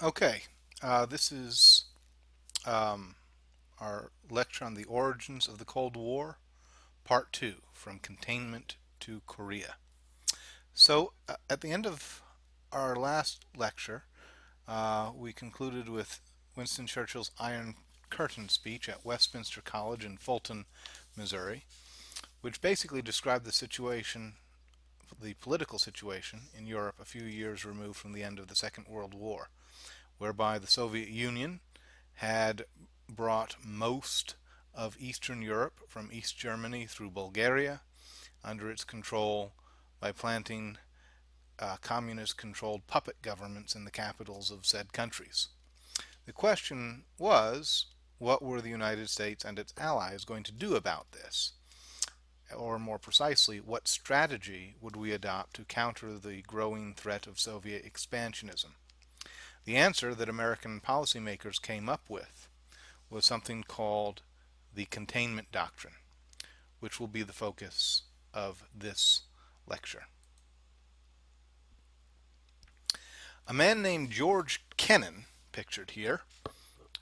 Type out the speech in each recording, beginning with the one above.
Okay, this is um, our lecture on the origins of the Cold War, Part 2, From Containment to Korea. So, at the end of our last lecture, we concluded with Winston Churchill's Iron Curtain speech at Westminster College in Fulton, Missouri, which basically described the situation, the political situation in Europe a few years removed from the end of the Second World War, whereby the Soviet Union had brought most of Eastern Europe from East Germany through Bulgaria under its control by planting communist controlled puppet governments in the capitals of said countries. The question was, what were the United States and its allies going to do about this? Or more precisely, what strategy would we adopt to counter the growing threat of Soviet expansionism? The answer that American policymakers came up with was something called the containment doctrine, which will be the focus of this lecture. A man named George Kennan, pictured here,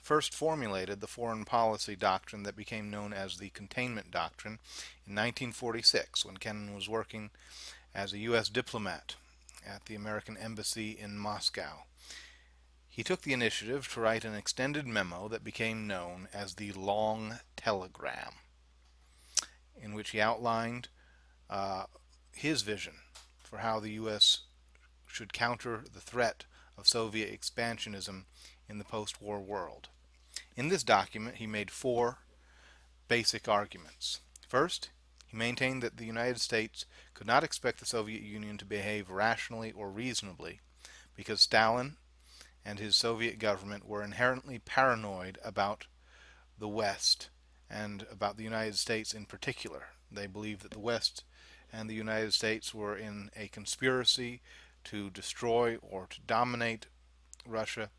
first formulated the foreign policy doctrine that became known as the containment doctrine in 1946 when Kennan was working as a U.S. diplomat at the American Embassy in Moscow. He took the initiative to write an extended memo that became known as the Long Telegram, in which he outlined uh, his vision for how the U.S. should counter the threat of Soviet expansionism in the post-war world. In this document, he made four basic arguments. First, he maintained that the United States could not expect the Soviet Union to behave rationally or reasonably because Stalin and his Soviet government were inherently paranoid about the West and about the United States in particular. They believed that the West and the United States were in a conspiracy to destroy or to dominate Russia,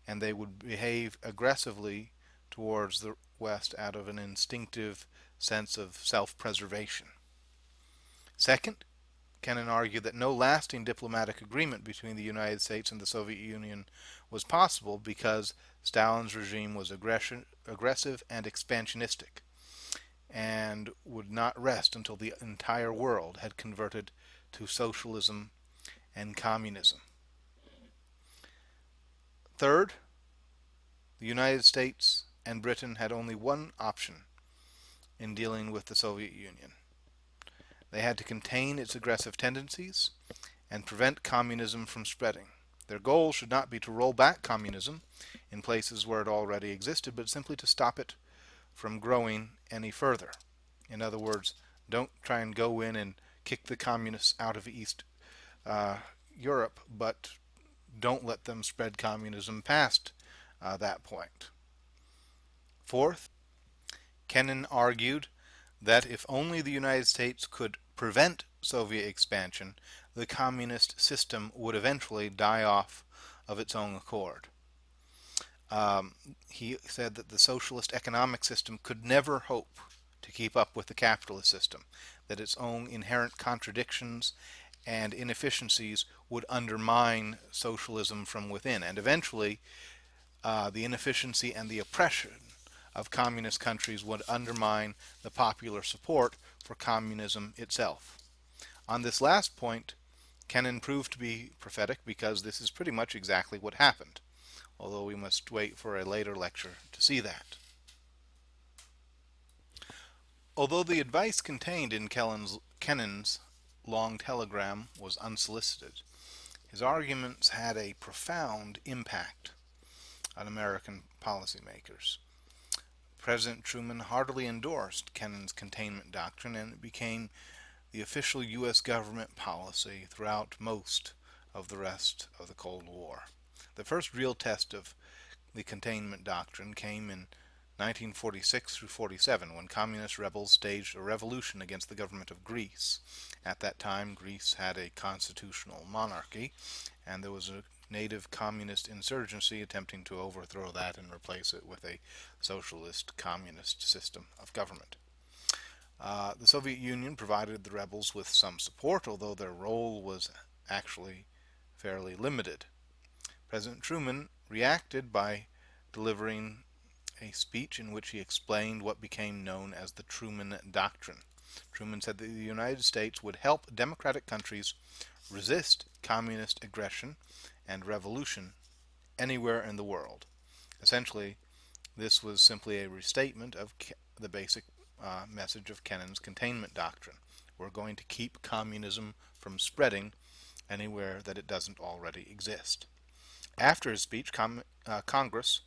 and they would behave aggressively towards the West out of an instinctive sense of self-preservation. Second, Kennan argued that no lasting diplomatic agreement between the United States and the Soviet Union was possible because Stalin's regime was aggressive and expansionistic and would not rest until the entire world had converted to socialism and communism. Third, the United States and Britain had only one option in dealing with the Soviet Union. They had to contain its aggressive tendencies and prevent communism from spreading. Their goal should not be to roll back communism in places where it already existed, but simply to stop it from growing any further. In other words, don't try and go in and kick the communists out of East Europe, but don't let them spread communism past that point. Fourth, Kennan argued that if only the United States could prevent Soviet expansion, the communist system would eventually die off of its own accord. He said that the socialist economic system could never hope to keep up with the capitalist system, that its own inherent contradictions and inefficiencies would undermine socialism from within, and eventually the inefficiency and the oppression of communist countries would undermine the popular support for communism itself. On this last point, Kennan proved to be prophetic because this is pretty much exactly what happened, although we must wait for a later lecture to see that. Although the advice contained in Kennan's long telegram was unsolicited, his arguments had a profound impact on American policymakers. President Truman heartily endorsed Kennan's containment doctrine, and it became the official U.S. government policy throughout most of the rest of the Cold War. The first real test of the containment doctrine came in 1946 through 47 when communist rebels staged a revolution against the government of Greece. At that time, Greece had a constitutional monarchy, and there was a native communist insurgency attempting to overthrow that and replace it with a socialist communist system of government. The Soviet Union provided the rebels with some support, although their role was actually fairly limited. President Truman reacted by delivering a speech in which he explained what became known as the Truman Doctrine. Truman said that the United States would help democratic countries resist communist aggression and revolution anywhere in the world. Essentially, this was simply a restatement of the basic message of Kennan's containment doctrine. We're going to keep communism from spreading anywhere that it doesn't already exist. After his speech, Congress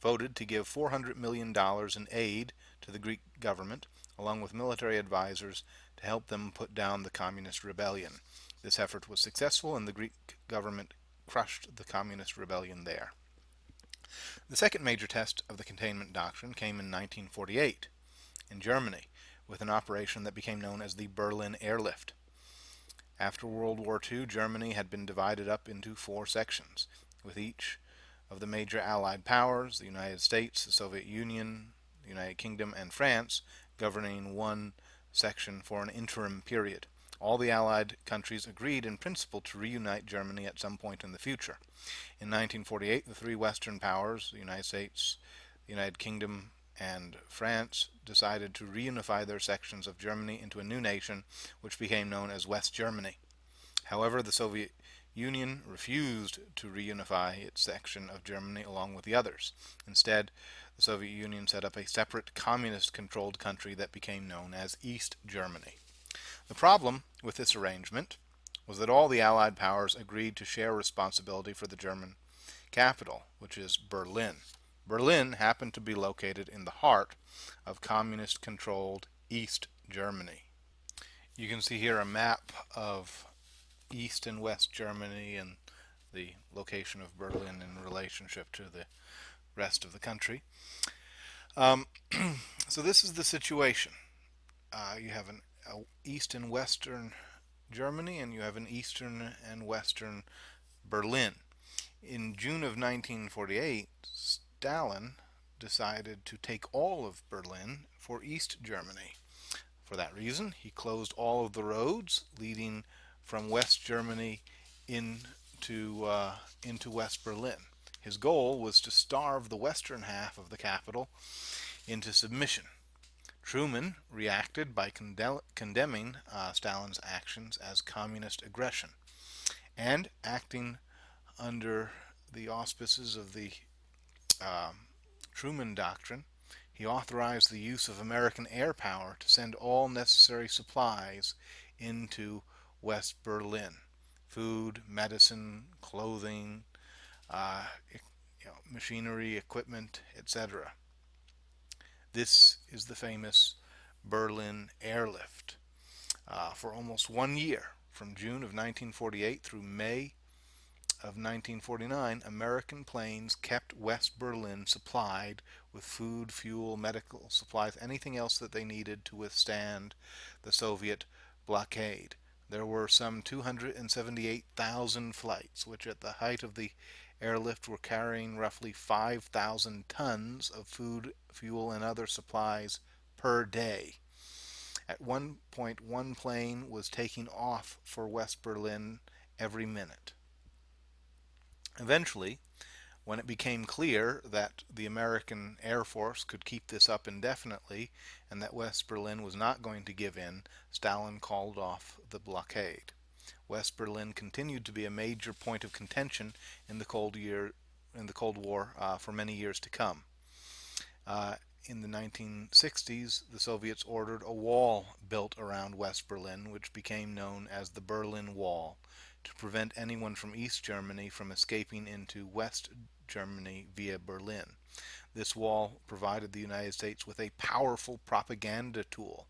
voted to give $400 million in aid to the Greek government, along with military advisors, to help them put down the communist rebellion. This effort was successful, and the Greek government crushed the communist rebellion there. The second major test of the containment doctrine came in 1948 in Germany with an operation that became known as the Berlin Airlift. After World War II, Germany had been divided up into four sections, with each of the major Allied powers, the United States, the Soviet Union, the United Kingdom, and France, governing one section for an interim period. All the Allied countries agreed in principle to reunite Germany at some point in the future. In 1948, the three Western powers, the United States, the United Kingdom, and France, decided to reunify their sections of Germany into a new nation, which became known as West Germany. However, the Soviet Union refused to reunify its section of Germany along with the others. Instead, the Soviet Union set up a separate communist-controlled country that became known as East Germany. The problem with this arrangement was that all the Allied powers agreed to share responsibility for the German capital, which is Berlin. Berlin happened to be located in the heart of communist-controlled East Germany. You can see here a map of East and West Germany and the location of Berlin in relationship to the rest of the country. So this is the situation. You have an East and Western Germany, and you have an Eastern and Western Berlin. In June of 1948, Stalin decided to take all of Berlin for East Germany. For that reason, he closed all of the roads leading from West Germany into West Berlin. His goal was to starve the western half of the capital into submission. Truman reacted by condemning Stalin's actions as communist aggression, and acting under the auspices of the Truman Doctrine, he authorized the use of American air power to send all necessary supplies into West Berlin: food, medicine, clothing, machinery, equipment, etc. This is the famous Berlin Airlift. For almost 1 year, from June of 1948 through May of 1949, American planes kept West Berlin supplied with food, fuel, medical supplies, anything else that they needed to withstand the Soviet blockade. There were some 278,000 flights, which at the height of the airlift were carrying roughly 5,000 tons of food, fuel, and other supplies per day. At one point, one plane was taking off for West Berlin every minute. Eventually, when it became clear that the American Air Force could keep this up indefinitely and that West Berlin was not going to give in, Stalin called off the blockade. West Berlin continued to be a major point of contention in the Cold War for many years to come. In the 1960s, the Soviets ordered a wall built around West Berlin, which became known as the Berlin Wall, to prevent anyone from East Germany from escaping into West Germany via Berlin. This wall provided the United States with a powerful propaganda tool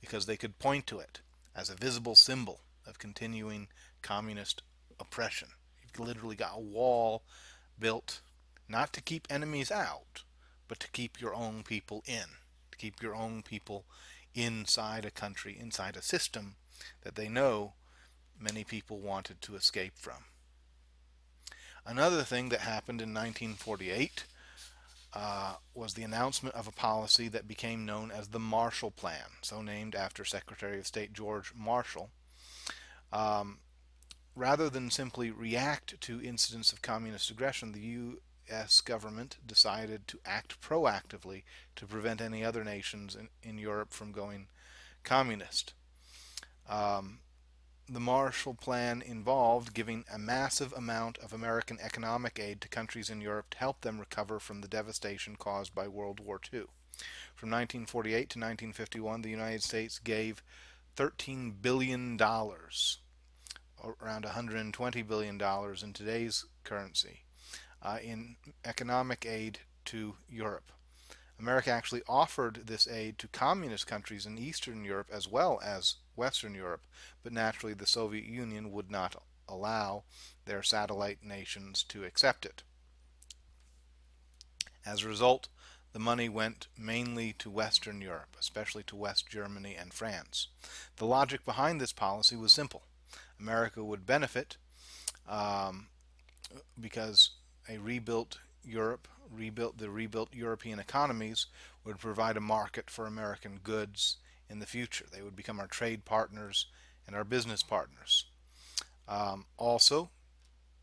because they could point to it as a visible symbol of continuing communist oppression. You've literally got a wall built not to keep enemies out, but to keep your own people in, to keep your own people inside a country, inside a system that they know many people wanted to escape from. Another thing that happened in 1948 was the announcement of a policy that became known as the Marshall Plan, so named after Secretary of State George Marshall. Rather than simply react to incidents of communist aggression, the U.S. government decided to act proactively to prevent any other nations in Europe from going communist. Um, the Marshall Plan involved giving a massive amount of American economic aid to countries in Europe to help them recover from the devastation caused by World War II. From 1948 to 1951, the United States gave $13 billion dollars, around $120 billion dollars in today's currency, in economic aid to Europe. America actually offered this aid to communist countries in Eastern Europe as well as Western Europe, but naturally the Soviet Union would not allow their satellite nations to accept it. As a result, the money went mainly to Western Europe, especially to West Germany and France. The logic behind this policy was simple. America would benefit um, because a rebuilt Europe, the rebuilt European economies would provide a market for American goods in the future. They would become our trade partners and our business partners. Also,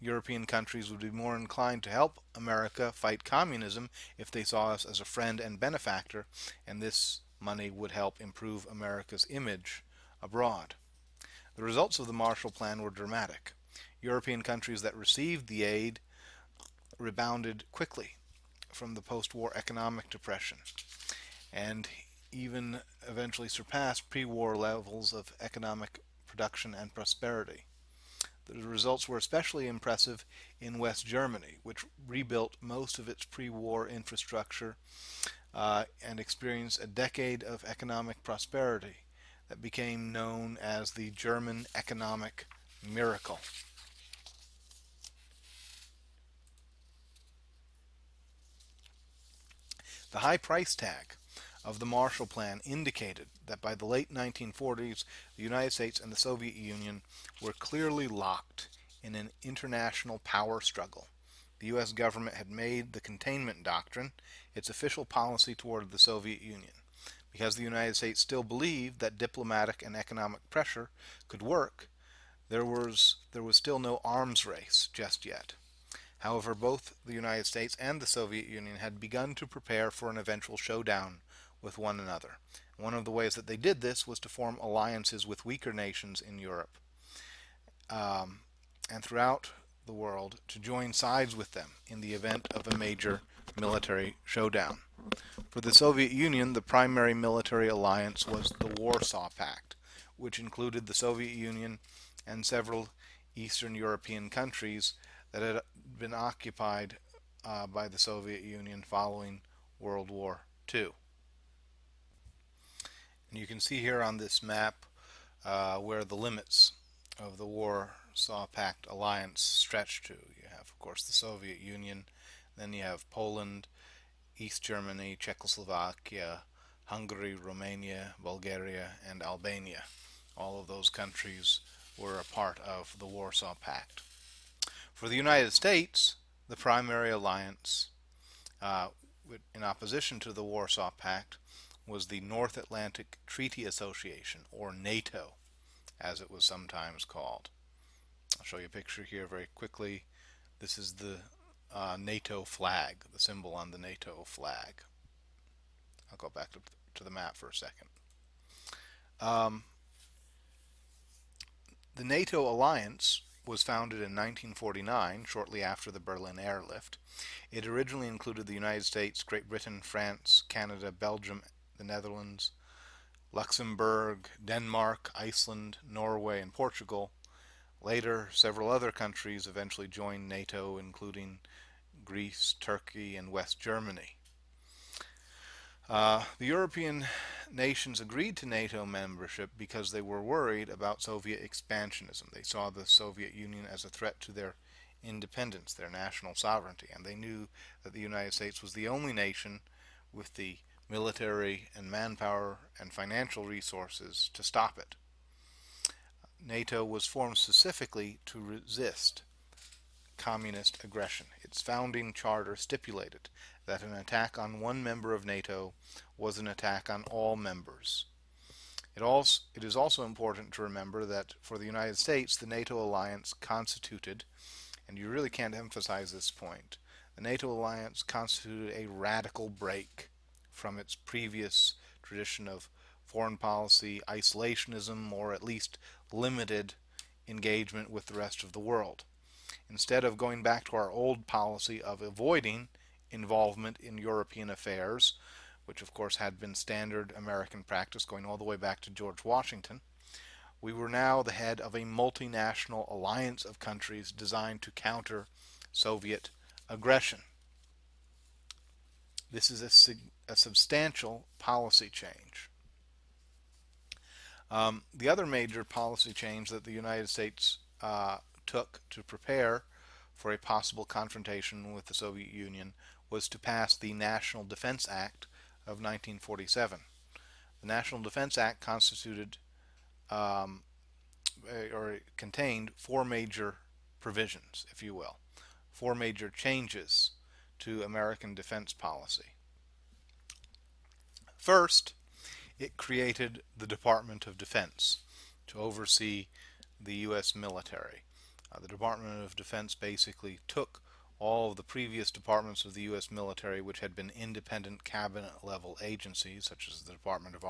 European countries would be more inclined to help America fight communism if they saw us as a friend and benefactor, and this money would help improve America's image abroad. The results of the Marshall Plan were dramatic. European countries that received the aid rebounded quickly from the post-war economic depression and even eventually surpassed pre-war levels of economic production and prosperity. The results were especially impressive in West Germany, which rebuilt most of its pre-war infrastructure and experienced a decade of economic prosperity that became known as the German economic miracle. The high price tag of the Marshall Plan indicated that by the late 1940s, the United States and the Soviet Union were clearly locked in an international power struggle. The U.S. government had made the containment doctrine its official policy toward the Soviet Union. Because the United States still believed that diplomatic and economic pressure could work, there was still no arms race just yet. However, both the United States and the Soviet Union had begun to prepare for an eventual showdown with one another. One of the ways that they did this was to form alliances with weaker nations in Europe and throughout the world to join sides with them in the event of a major military showdown. For the Soviet Union, the primary military alliance was the Warsaw Pact, which included the Soviet Union and several Eastern European countries that had been occupied by the Soviet Union following World War II. And you can see here on this map where the limits of the Warsaw Pact alliance stretch to. You have, of course, the Soviet Union, then you have Poland, East Germany, Czechoslovakia, Hungary, Romania, Bulgaria, and Albania. All of those countries were a part of the Warsaw Pact. For the United States, the primary alliance in opposition to the Warsaw Pact was the North Atlantic Treaty Association, or NATO, as it was sometimes called. I'll show you a picture here very quickly. This is the NATO flag, the symbol on the NATO flag. I'll go back to the map for a second. The NATO alliance was founded in 1949, shortly after the Berlin airlift. It originally included the United States, Great Britain, France, Canada, Belgium, the Netherlands, Luxembourg, Denmark, Iceland, Norway, and Portugal. Later, several other countries eventually joined NATO, including Greece, Turkey, and West Germany. The European nations agreed to NATO membership because they were worried about Soviet expansionism. They saw the Soviet Union as a threat to their independence, their national sovereignty, and they knew that the United States was the only nation with the military and manpower and financial resources to stop it. NATO was formed specifically to resist communist aggression. Its founding charter stipulated that an attack on one member of NATO was an attack on all members. It is also important to remember that for the United States, the NATO alliance constituted, and you really can't emphasize this point, the NATO alliance constituted a radical break from its previous tradition of foreign policy isolationism, or at least limited engagement with the rest of the world. Instead of going back to our old policy of avoiding involvement in European affairs, which of course had been standard American practice going all the way back to George Washington, we were now the head of a multinational alliance of countries designed to counter Soviet aggression. This is a substantial policy change. The other major policy change that the United States took to prepare for a possible confrontation with the Soviet Union was to pass the National Defense Act of 1947. The National Defense Act constituted or contained four major provisions, if you will, four major changes to American defense policy. First, it created the Department of Defense to oversee the U.S. military. The Department of Defense basically took all of the previous departments of the U.S. military, which had been independent cabinet-level agencies, such as the Department of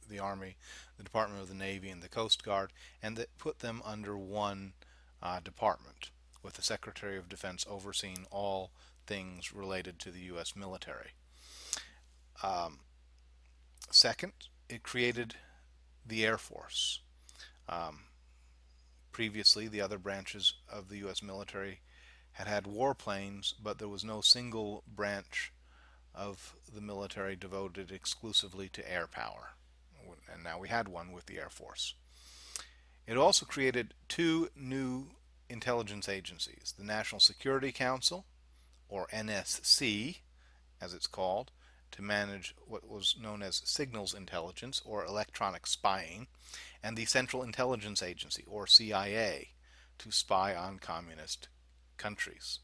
the Army, the Department of the Navy, and the Coast Guard, and that put them under one department, with the Secretary of Defense overseeing all things related to the U.S. military. Second, it created the Air Force. Previously, the other branches of the U.S. military had warplanes, but there was no single branch of the military devoted exclusively to air power. And now we had one with the Air Force. It also created two new intelligence agencies, the National Security Council, or NSC, as it's called, to manage what was known as signals intelligence, or electronic spying, and the Central Intelligence Agency, or CIA, to spy on communist countries.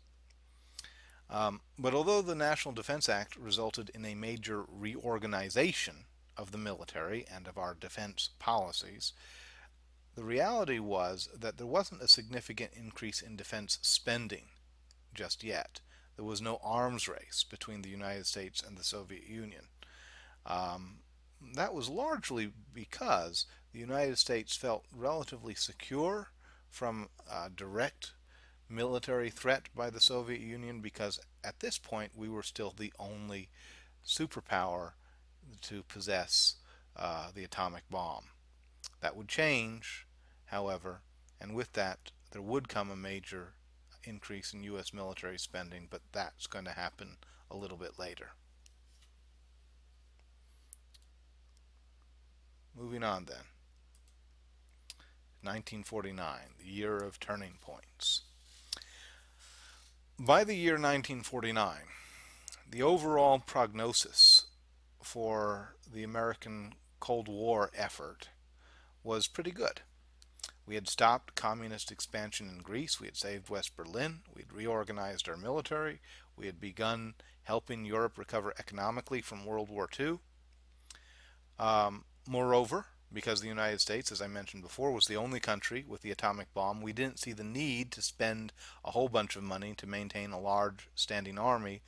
But although the National Defense Act resulted in a major reorganization of the military and of our defense policies, the reality was that there wasn't a significant increase in defense spending just yet. There was no arms race between the United States and the Soviet Union. That was largely because the United States felt relatively secure from direct military threat by the Soviet Union, because at this point we were still the only superpower to possess the atomic bomb. That would change, however, and with that there would come a major increase in U.S. military spending, but that's going to happen a little bit later. Moving on then. 1949, the year of turning points. By the year 1949, the overall prognosis for the American Cold War effort was pretty good. We had stopped communist expansion in Greece, we had saved West Berlin, we had reorganized our military, we had begun helping Europe recover economically from World War II. Moreover, because the United States, as I mentioned before, was the only country with the atomic bomb, we didn't see the need to spend a whole bunch of money to maintain a large standing army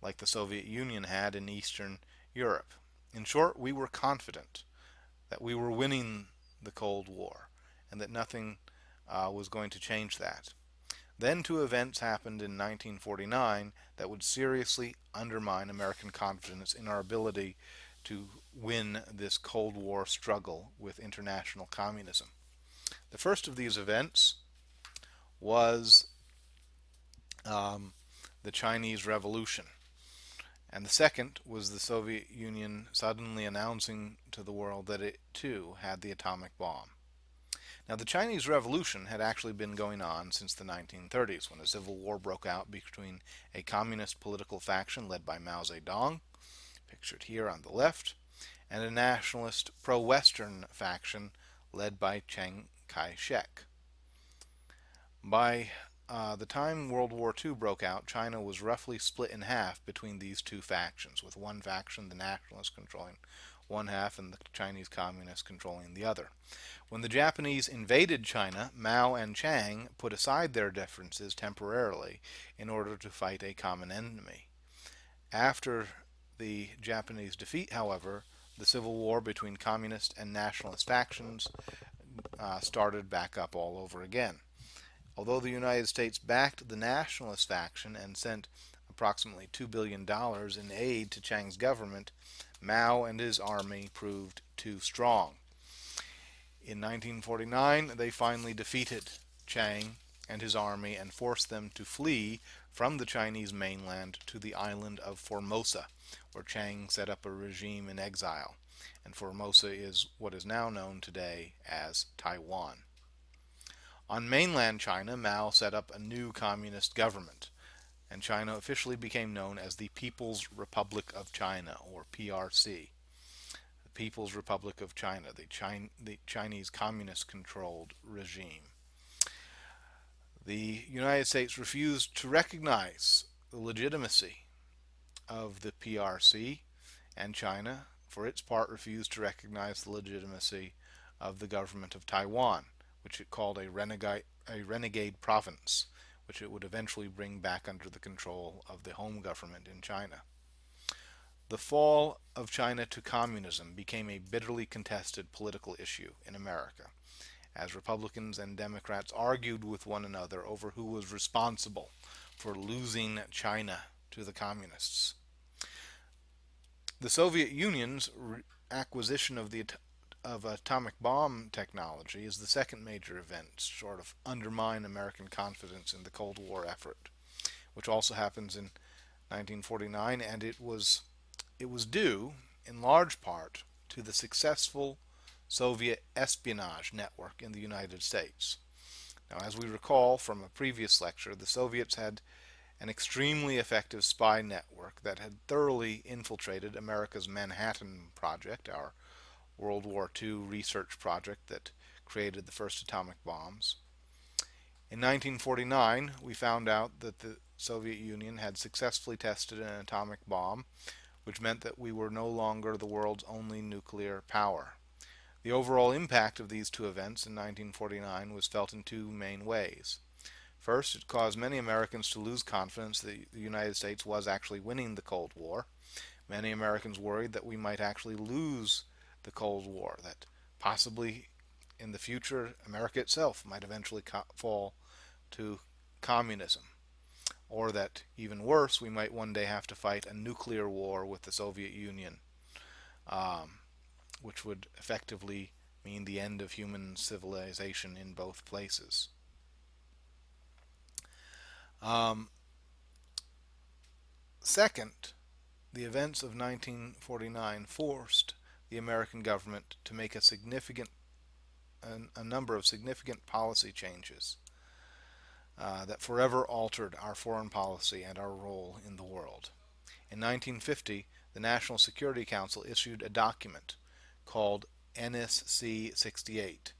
like the Soviet Union had in Eastern Europe. In short, we were confident that we were winning the Cold War and that nothing was going to change that. Then two events happened in 1949 that would seriously undermine American confidence in our ability to win this Cold War struggle with international communism. The first of these events was the Chinese Revolution, and the second was the Soviet Union suddenly announcing to the world that it too had the atomic bomb. Now, the Chinese Revolution had actually been going on since the 1930s, when a civil war broke out between a communist political faction led by Mao Zedong, pictured here on the left, and a nationalist pro-Western faction led by Chiang Kai-shek. By the time World War II broke out, China was roughly split in half between these two factions, with one faction, the nationalists, controlling one half and the Chinese Communists controlling the other. When the Japanese invaded China, Mao and Chiang put aside their differences temporarily in order to fight a common enemy. After the Japanese defeat, however, the civil war between communist and nationalist factions started back up all over again. Although the United States backed the nationalist faction and sent approximately $2 billion in aid to Chiang's government, Mao and his army proved too strong. In 1949, they finally defeated Chiang and his army and forced them to flee from the Chinese mainland to the island of Formosa, where Chiang set up a regime in exile. And Formosa is what is now known today as Taiwan. On mainland China, Mao set up a new communist government, and China officially became known as the People's Republic of China, or PRC. The People's Republic of China, the Chinese communist-controlled regime. The United States refused to recognize the legitimacy of the PRC, and China, for its part, refused to recognize the legitimacy of the government of Taiwan, which it called a renegade province, which it would eventually bring back under the control of the home government in China. The fall of China to communism became a bitterly contested political issue in America, as Republicans and Democrats argued with one another over who was responsible for losing China to the communists. The Soviet Union's acquisition of atomic bomb technology is the second major event to sort of undermine American confidence in the Cold War effort, which also happens in 1949, and it was due in large part to the successful Soviet espionage network in the United States. Now, as we recall from a previous lecture, the Soviets had an extremely effective spy network that had thoroughly infiltrated America's Manhattan Project, our World War II research project that created the first atomic bombs. In 1949, we found out that the Soviet Union had successfully tested an atomic bomb, which meant that we were no longer the world's only nuclear power. The overall impact of these two events in 1949 was felt in two main ways. First, it caused many Americans to lose confidence that the United States was actually winning the Cold War. Many Americans worried that we might actually lose the Cold War, that possibly in the future America itself might eventually fall to communism, or that even worse, we might one day have to fight a nuclear war with the Soviet Union, which would effectively mean the end of human civilization in both places. Second, the events of 1949 forced the American government to make a number of significant policy changes that forever altered our foreign policy and our role in the world. In 1950, the National Security Council issued a document called NSC 68,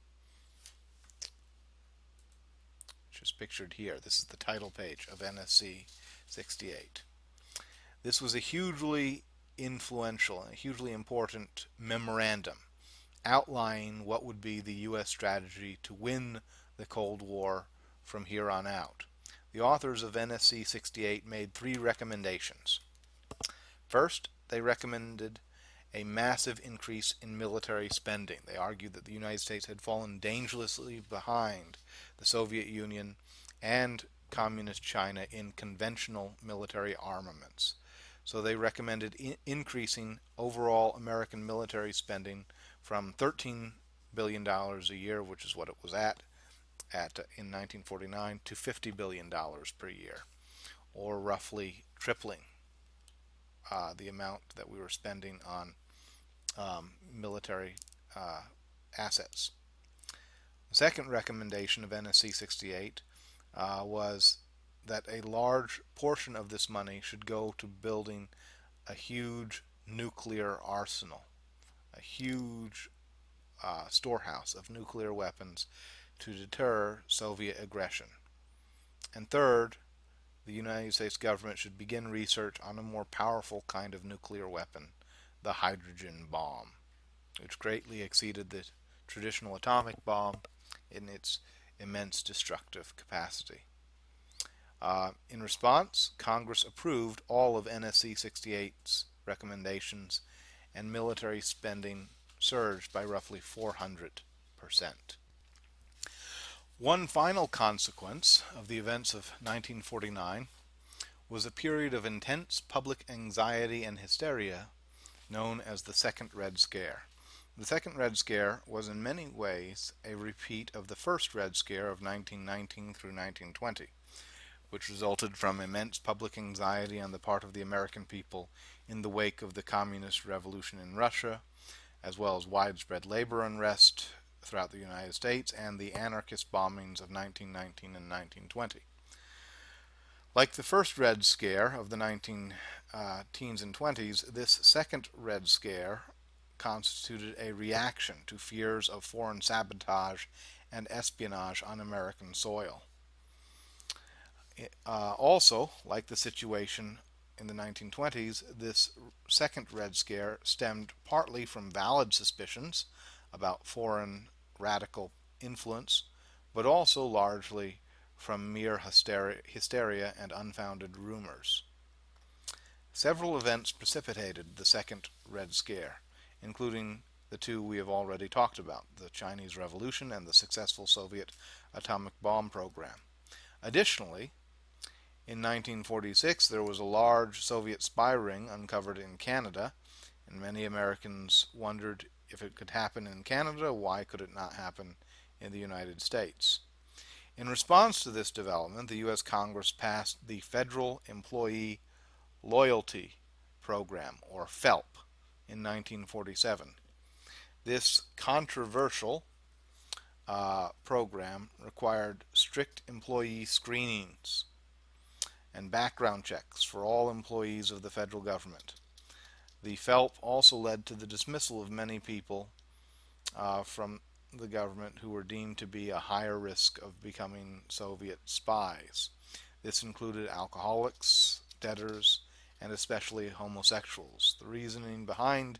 which is pictured here. This is the title page of NSC 68. This was a hugely influential and a hugely important memorandum outlining what would be the U.S. strategy to win the Cold War from here on out. The authors of NSC 68 made three recommendations. First, they recommended a massive increase in military spending. They argued that the United States had fallen dangerously behind the Soviet Union and Communist China in conventional military armaments. So they recommended increasing overall American military spending from $13 billion a year, which is what it was at in 1949, to $50 billion per year, or roughly tripling the amount that we were spending on military assets. The second recommendation of NSC 68 was that a large portion of this money should go to building a huge nuclear arsenal, a huge storehouse of nuclear weapons to deter Soviet aggression. And third, the United States government should begin research on a more powerful kind of nuclear weapon, the hydrogen bomb, which greatly exceeded the traditional atomic bomb in its immense destructive capacity. In response, Congress approved all of NSC 68's recommendations, and military spending surged by roughly 400%. One final consequence of the events of 1949 was a period of intense public anxiety and hysteria known as the Second Red Scare. The Second Red Scare was in many ways a repeat of the first Red Scare of 1919 through 1920, which resulted from immense public anxiety on the part of the American people in the wake of the communist revolution in Russia, as well as widespread labor unrest throughout the United States and the anarchist bombings of 1919 and 1920. Like the first Red Scare of the 19 teens and 20s, this second Red Scare constituted a reaction to fears of foreign sabotage and espionage on American soil. Also, like the situation in the 1920s, this second Red Scare stemmed partly from valid suspicions about foreign radical influence, but also largely from mere hysteria and unfounded rumors. Several events precipitated the second Red Scare, including the two we have already talked about, the Chinese Revolution and the successful Soviet atomic bomb program. Additionally, in 1946, there was a large Soviet spy ring uncovered in Canada, and many Americans wondered if it could happen in Canada, why could it not happen in the United States? In response to this development, the U.S. Congress passed the Federal Employee Loyalty Program, or FELP, in 1947. This controversial program required strict employee screenings and background checks for all employees of the federal government. The FELP also led to the dismissal of many people from the government who were deemed to be a higher risk of becoming Soviet spies. This included alcoholics, debtors, and especially homosexuals. The reasoning behind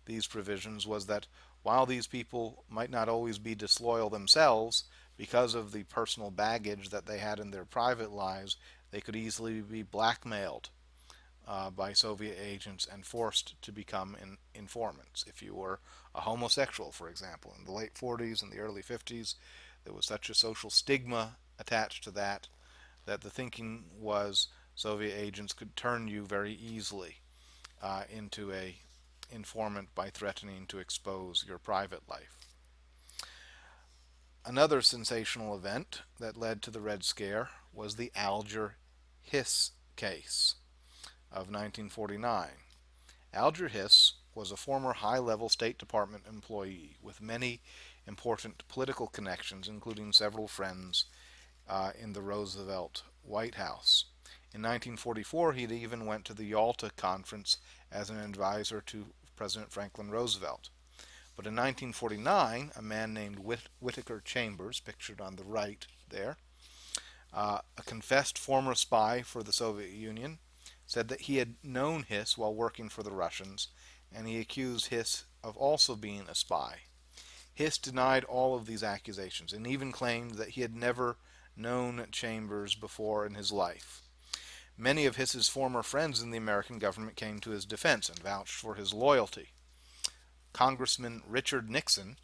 these provisions was that while these people might not always be disloyal themselves, because of the personal baggage that they had in their private lives, they could easily be blackmailed by Soviet agents and forced to become informants. If you were a homosexual, for example, in the late 40s and the early 50s, there was such a social stigma attached to that that the thinking was Soviet agents could turn you very easily into a informant by threatening to expose your private life. Another sensational event that led to the Red Scare was the Alger Hiss case of 1949. Alger Hiss was a former high-level State Department employee with many important political connections, including several friends in the Roosevelt White House. In 1944, he even went to the Yalta Conference as an advisor to President Franklin Roosevelt. But in 1949, a man named Whittaker Chambers, pictured on the right there, a confessed former spy for the Soviet Union, said that he had known Hiss while working for the Russians, and he accused Hiss of also being a spy. Hiss denied all of these accusations and even claimed that he had never known Chambers before in his life. Many of Hiss's former friends in the American government came to his defense and vouched for his loyalty. Congressman Richard Nixon,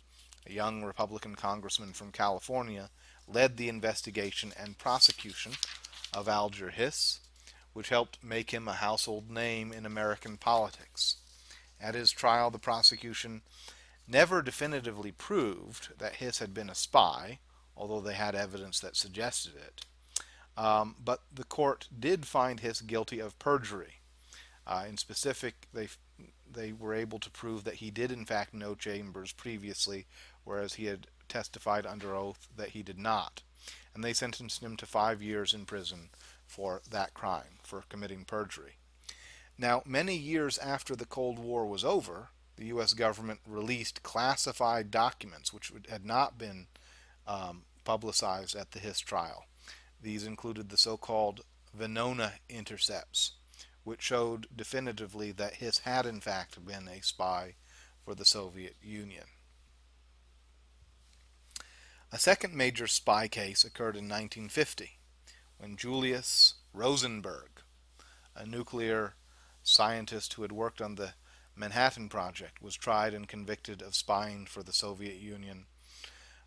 a young Republican congressman from California, led the investigation and prosecution of Alger Hiss, which helped make him a household name in American politics. At his trial, the prosecution never definitively proved that Hiss had been a spy, although they had evidence that suggested it. But the court did find Hiss guilty of perjury. In specific, they were able to prove that he did in fact know Chambers previously, whereas he had testified under oath that he did not. And they sentenced him to 5 years in prison for that crime, for committing perjury. Now, many years after the Cold War was over, the U.S. government released classified documents which had not been publicized at the Hiss trial. These included the so-called Venona intercepts, which showed definitively that Hiss had in fact been a spy for the Soviet Union. A second major spy case occurred in 1950 when Julius Rosenberg, a nuclear scientist who had worked on the Manhattan Project, was tried and convicted of spying for the Soviet Union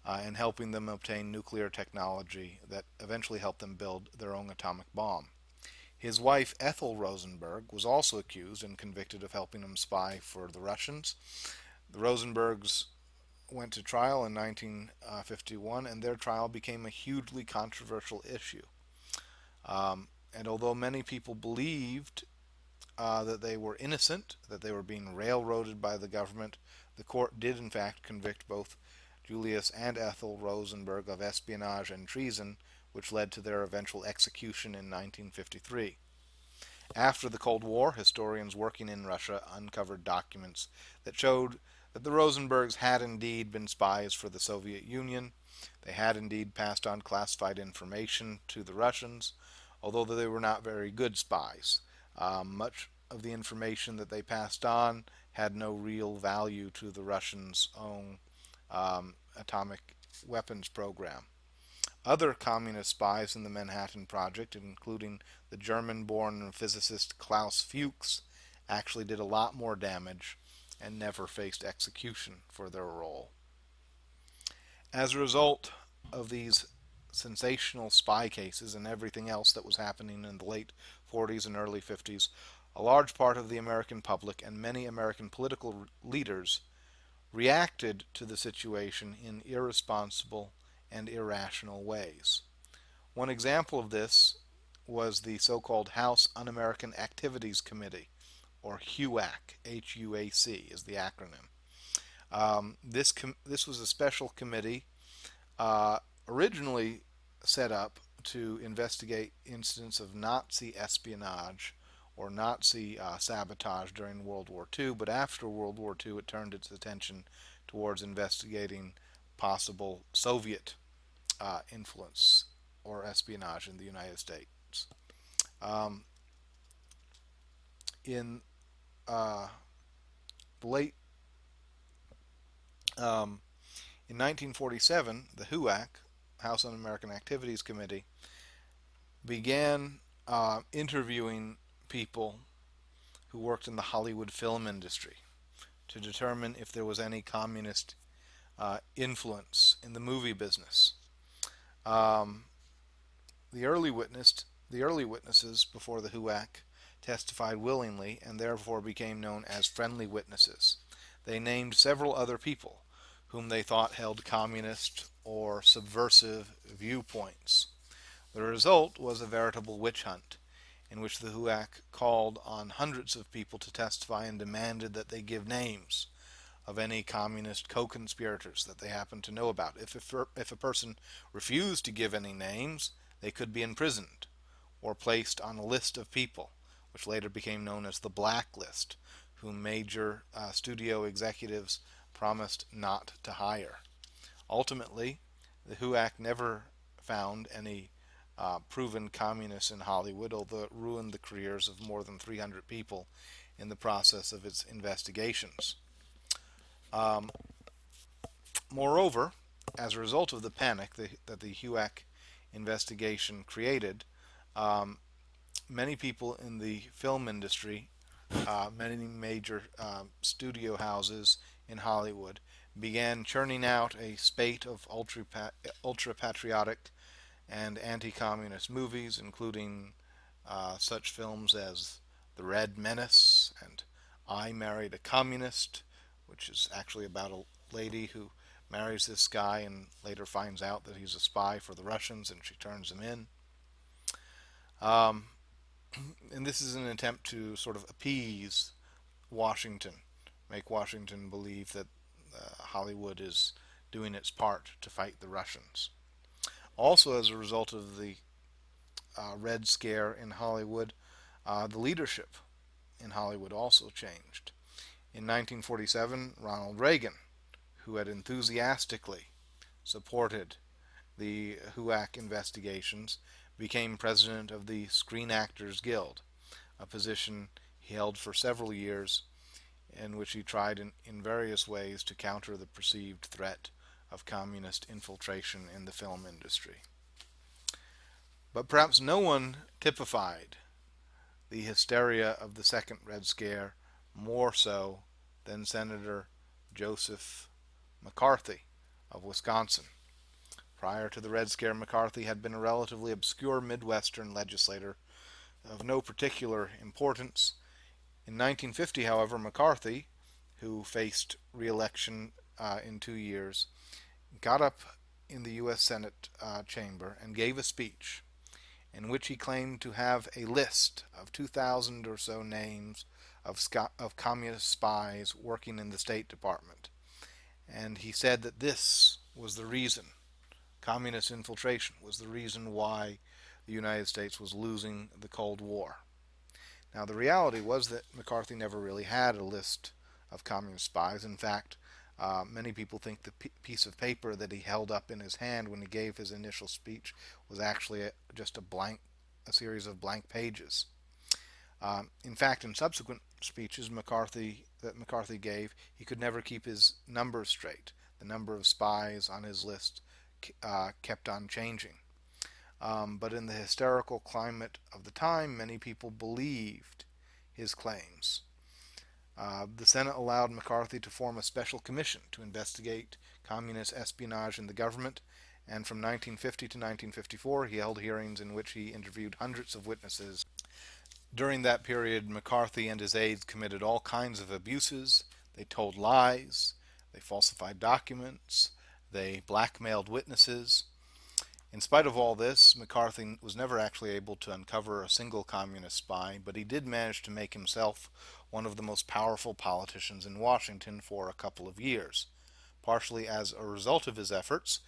and helping them obtain nuclear technology that eventually helped them build their own atomic bomb. His wife, Ethel Rosenberg, was also accused and convicted of helping him spy for the Russians. The Rosenbergs went to trial in 1951, and their trial became a hugely controversial issue. And although many people believed that they were innocent, that they were being railroaded by the government, the court did in fact convict both Julius and Ethel Rosenberg of espionage and treason, which led to their eventual execution in 1953. After the Cold War, historians working in Russia uncovered documents that showed that the Rosenbergs had indeed been spies for the Soviet Union. They had indeed passed on classified information to the Russians, although they were not very good spies. Much of the information that they passed on had no real value to the Russians' own atomic weapons program. Other communist spies in the Manhattan Project, including the German-born physicist Klaus Fuchs, actually did a lot more damage and never faced execution for their role. As a result of these sensational spy cases and everything else that was happening in the late 40s and early 50s, a large part of the American public and many American political leaders reacted to the situation in irresponsible and irrational ways. One example of this was the so-called House Un-American Activities Committee, or HUAC. H-U-A-C is the acronym. This was a special committee originally set up to investigate incidents of Nazi espionage or Nazi sabotage during World War II, but after World War II it turned its attention towards investigating possible Soviet influence or espionage in the United States. Um, in the late in 1947, the HUAC, House Un-American Activities Committee, began interviewing people who worked in the Hollywood film industry to determine if there was any communist influence in the movie business. Um, the early witnesses before the HUAC testified willingly and therefore became known as friendly witnesses. They named several other people whom they thought held communist or subversive viewpoints. The result was a veritable witch hunt in which the HUAC called on hundreds of people to testify and demanded that they give names of any communist co-conspirators that they happened to know about. If a person refused to give any names, they could be imprisoned or placed on a list of people, which later became known as the blacklist, whom major studio executives promised not to hire. Ultimately, the HUAC never found any proven communists in Hollywood, although it ruined the careers of more than 300 people in the process of its investigations. Moreover, as a result of the panic that the HUAC investigation created, many people in the film industry, many major studio houses in Hollywood, began churning out a spate of ultra-patriotic and anti-communist movies, including such films as The Red Menace and I Married a Communist, which is actually about a lady who marries this guy and later finds out that he's a spy for the Russians and she turns him in. And this is an attempt to sort of appease Washington, make Washington believe that Hollywood is doing its part to fight the Russians. Also, as a result of the Red Scare in Hollywood, the leadership in Hollywood also changed. In 1947, Ronald Reagan, who had enthusiastically supported the HUAC investigations, became president of the Screen Actors Guild. a position he held for several years, in which he tried in various ways to counter the perceived threat of communist infiltration in the film industry. But perhaps no one typified the hysteria of the second Red Scare more so than Senator Joseph McCarthy of Wisconsin. Prior to the Red Scare, McCarthy had been a relatively obscure Midwestern legislator of no particular importance. In 1950, however, McCarthy, who faced re-election in 2 years, got up in the U.S. Senate chamber and gave a speech in which he claimed to have a list of 2,000 or so names of communist spies working in the State Department. And he said that this was the reason, communist infiltration was the reason why the United States was losing the Cold War. Now, the reality was that McCarthy never really had a list of communist spies. In fact, many people think the piece of paper that he held up in his hand when he gave his initial speech was actually just a series of blank pages. In fact, in subsequent speeches that McCarthy gave, he could never keep his numbers straight. The number of spies on his list kept on changing. But in the hysterical climate of the time, many people believed his claims. The Senate allowed McCarthy to form a special commission to investigate communist espionage in the government, and from 1950 to 1954 he held hearings in which he interviewed hundreds of witnesses. During that period, McCarthy and his aides committed all kinds of abuses. They told lies, they falsified documents, they blackmailed witnesses. In spite of all this, McCarthy was never actually able to uncover a single communist spy, but he did manage to make himself one of the most powerful politicians in Washington for a couple of years. Partially as a result of his efforts,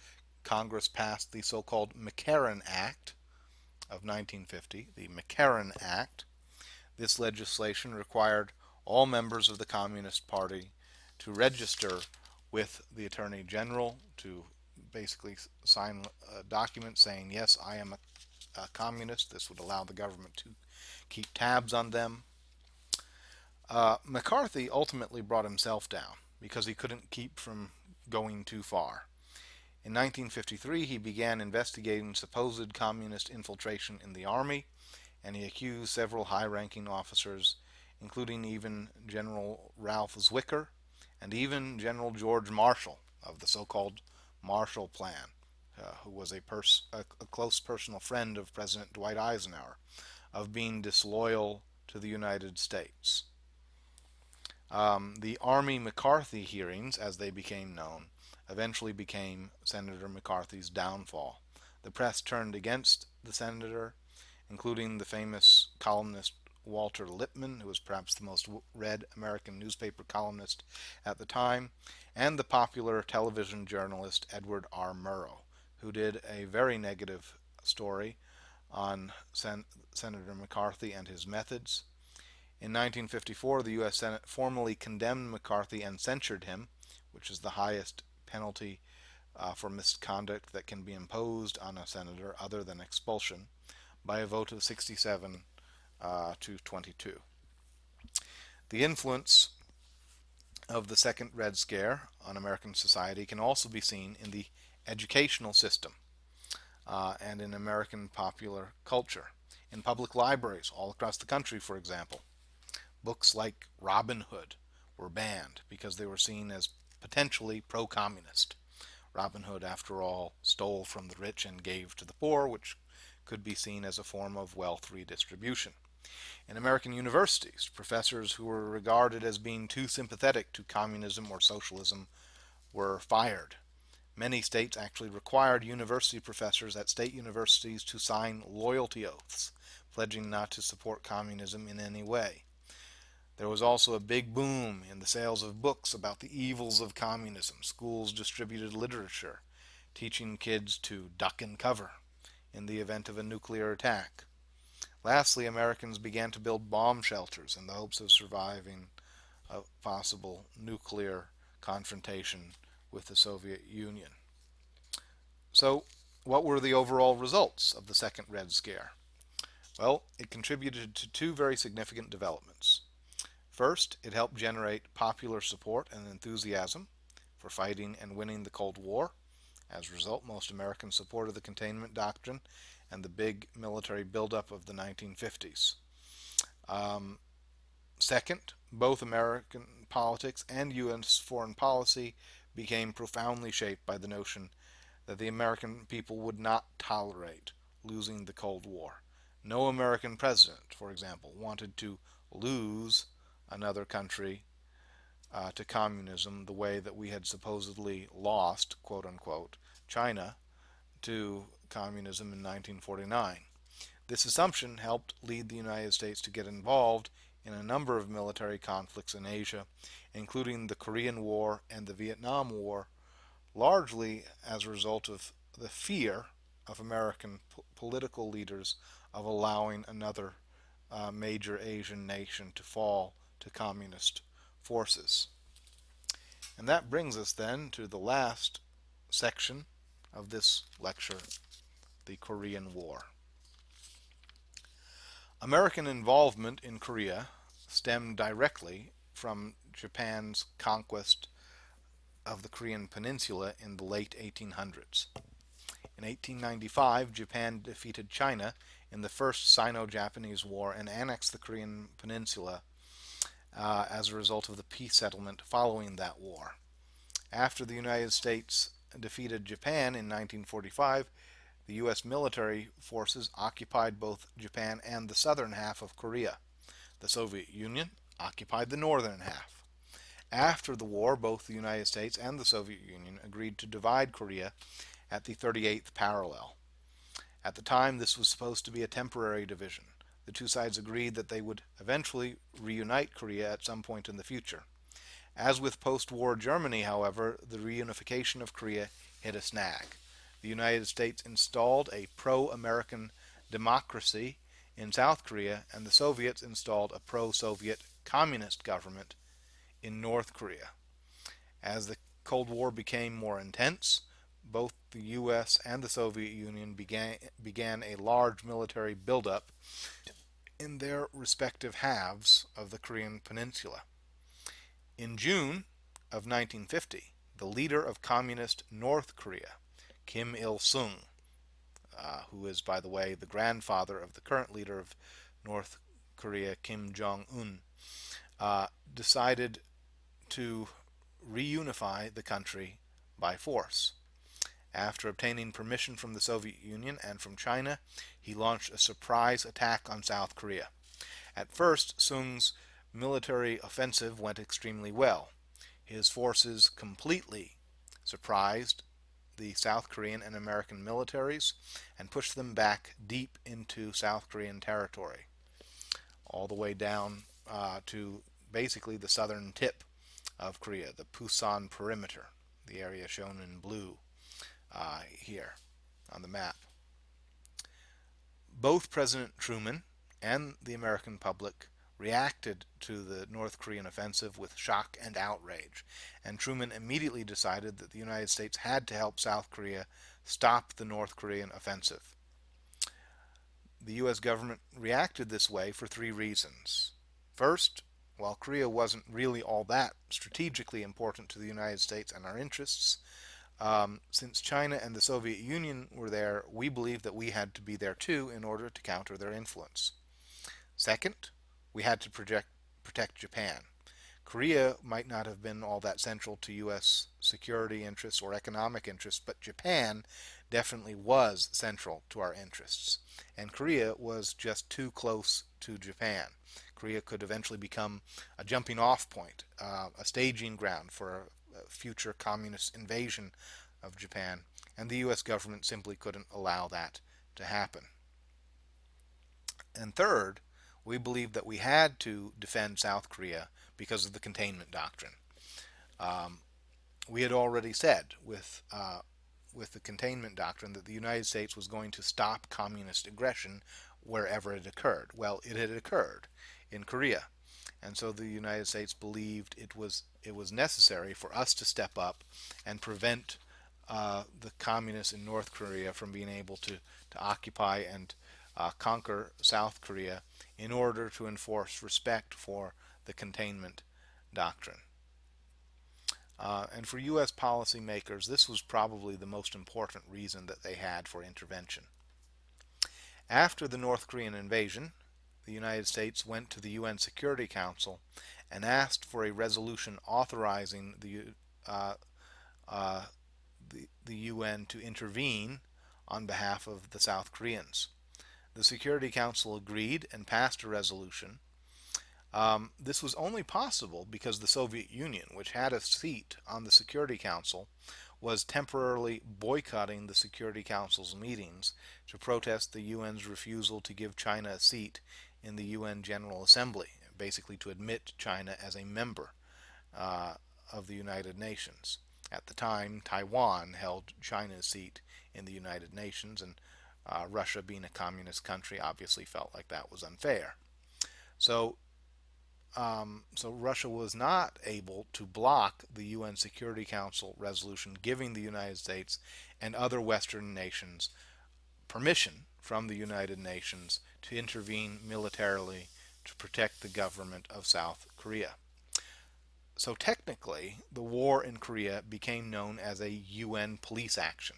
Congress passed the so-called McCarran Act of 1950, the McCarran Act. This legislation required all members of the Communist Party to register with the Attorney General, to basically sign a document saying, yes, I am a communist. This would allow the government to keep tabs on them. McCarthy ultimately brought himself down because he couldn't keep from going too far. In 1953, he began investigating supposed communist infiltration in the Army, and he accused several high-ranking officers, including even General Ralph Zwicker and even General George Marshall of the so-called Marshall Plan, who was a close personal friend of President Dwight Eisenhower, of being disloyal to the United States. The Army McCarthy hearings, as they became known, eventually became Senator McCarthy's downfall. The press turned against the senator, including the famous columnist Walter Lippmann, who was perhaps the most read American newspaper columnist at the time, and the popular television journalist Edward R. Murrow, who did a very negative story on Senator McCarthy and his methods. In 1954, the U.S. Senate formally condemned McCarthy and censured him, which is the highest penalty for misconduct that can be imposed on a senator other than expulsion, by a vote of 67 to 22. The influence of the Second Red Scare on American society can also be seen in the educational system and in American popular culture. In public libraries all across the country, for example, books like Robin Hood were banned because they were seen as potentially pro-communist. Robin Hood, after all, stole from the rich and gave to the poor, which could be seen as a form of wealth redistribution. In American universities, professors who were regarded as being too sympathetic to communism or socialism were fired. Many states actually required university professors at state universities to sign loyalty oaths, pledging not to support communism in any way. There was also a big boom in the sales of books about the evils of communism. Schools distributed literature, teaching kids to duck and cover in the event of a nuclear attack. Lastly, Americans began to build bomb shelters in the hopes of surviving a possible nuclear confrontation with the Soviet Union. So, what were the overall results of the Second Red Scare? Well, it contributed to two very significant developments. First, it helped generate popular support and enthusiasm for fighting and winning the Cold War. As a result, most Americans supported the containment doctrine and the big military buildup of the 1950s. Um, Second, both American politics and U.S. foreign policy became profoundly shaped by the notion that the American people would not tolerate losing the Cold War. No American president, for example, wanted to lose another country to communism the way that we had supposedly lost, quote unquote, China to communism in 1949. This assumption helped lead the United States to get involved in a number of military conflicts in Asia, including the Korean War and the Vietnam War, largely as a result of the fear of American political leaders of allowing another major Asian nation to fall to communist forces. And that brings us then to the last section of this lecture, the Korean War. American involvement in Korea stemmed directly from Japan's conquest of the Korean Peninsula in the late 1800s. In 1895, Japan defeated China in the First Sino-Japanese War and annexed the Korean Peninsula as a result of the peace settlement following that war. After the United States defeated Japan in 1945, the U.S. military forces occupied both Japan and the southern half of Korea. The Soviet Union occupied the northern half. After the war, both the United States and the Soviet Union agreed to divide Korea at the 38th parallel. At the time, this was supposed to be a temporary division. The two sides agreed that they would eventually reunite Korea at some point in the future. As with post-war Germany, however, the reunification of Korea hit a snag. The United States installed a pro-American democracy in South Korea, and the Soviets installed a pro-Soviet communist government in North Korea. As the Cold War became more intense, both the U.S. and the Soviet Union began a large military buildup in their respective halves of the Korean Peninsula. In June of 1950, the leader of communist North Korea, Kim Il-sung, who is, by the way, the grandfather of the current leader of North Korea, Kim Jong-un, decided to reunify the country by force. After obtaining permission from the Soviet Union and from China, he launched a surprise attack on South Korea. At first, Sung's military offensive went extremely well. His forces completely surprised the South Korean and American militaries and pushed them back deep into South Korean territory, all the way down to basically the southern tip of Korea, the Pusan perimeter, the area shown in blue here on the map. Both President Truman and the American public reacted to the North Korean offensive with shock and outrage, and Truman immediately decided that the United States had to help South Korea stop the North Korean offensive. The U.S. government reacted this way for three reasons. First, while Korea wasn't really all that strategically important to the United States and our interests, since China and the Soviet Union were there, we believed that we had to be there too in order to counter their influence. Second, we had to protect Japan. Korea might not have been all that central to U.S. security interests or economic interests, but Japan definitely was central to our interests. And Korea was just too close to Japan. Korea could eventually become a jumping off point, a staging ground for a future communist invasion of Japan, and the U.S. government simply couldn't allow that to happen. And third, we believed that we had to defend South Korea because of the containment doctrine. We had already said with the containment doctrine that the United States was going to stop communist aggression wherever it occurred. Well, it had occurred in Korea, and so the United States believed it was necessary for us to step up and prevent the communists in North Korea from being able to occupy and conquer South Korea in order to enforce respect for the containment doctrine. And for U.S. policymakers, this was probably the most important reason that they had for intervention. After the North Korean invasion, the United States went to the UN Security Council and asked for a resolution authorizing uh, uh, the UN to intervene on behalf of the South Koreans. The Security Council agreed and passed a resolution. This was only possible because the Soviet Union, which had a seat on the Security Council, was temporarily boycotting the Security Council's meetings to protest the UN's refusal to give China a seat in the UN General Assembly, basically to admit China as a member uh, of the United Nations. At the time, Taiwan held China's seat in the United Nations, and Russia, being a communist country, obviously felt like that was unfair. So so Russia was not able to block the UN Security Council resolution giving the United States and other Western nations permission from the United Nations to intervene militarily to protect the government of South Korea. So technically, the war in Korea became known as a UN police action.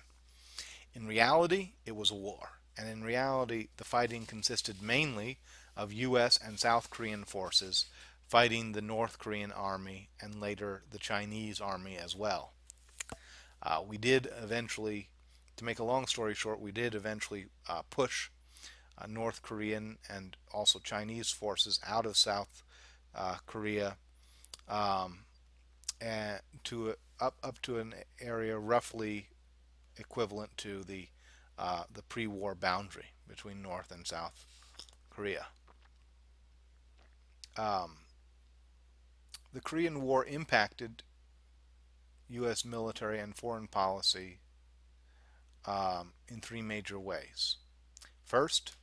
In reality, it was a war, and in reality, the fighting consisted mainly of U.S. and South Korean forces fighting the North Korean army and later the Chinese army as well. We did eventually, to make a long story short, we did eventually push North Korean and also Chinese forces out of South Korea um, and up to an area roughly equivalent to the pre-war boundary between North and South Korea. Um, the Korean War impacted U.S. military and foreign policy in three major ways. First,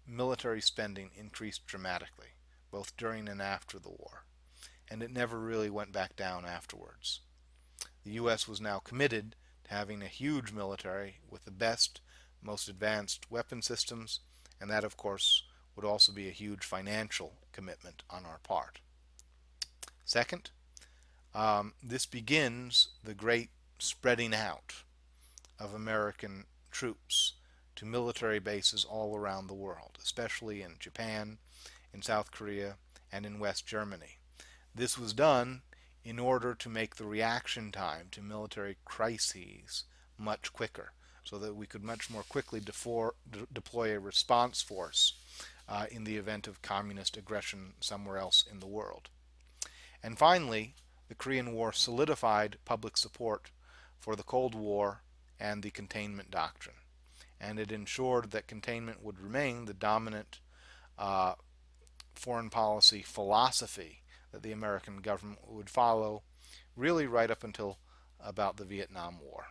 military spending increased dramatically, both during and after the war, and it never really went back down afterwards. The U.S. was now committed to having a huge military with the best, most advanced weapon systems, and that, of course, would also be a huge financial commitment on our part. Second, this begins the great spreading out of American troops to military bases all around the world, especially in Japan, in South Korea, and in West Germany. This was done in order to make the reaction time to military crises much quicker, so that we could much more quickly deploy a response force in the event of communist aggression somewhere else in the world. And finally, the Korean War solidified public support for the Cold War and the containment doctrine, and it ensured that containment would remain the dominant uh, foreign policy philosophy that the American government would follow really right up until about the Vietnam War.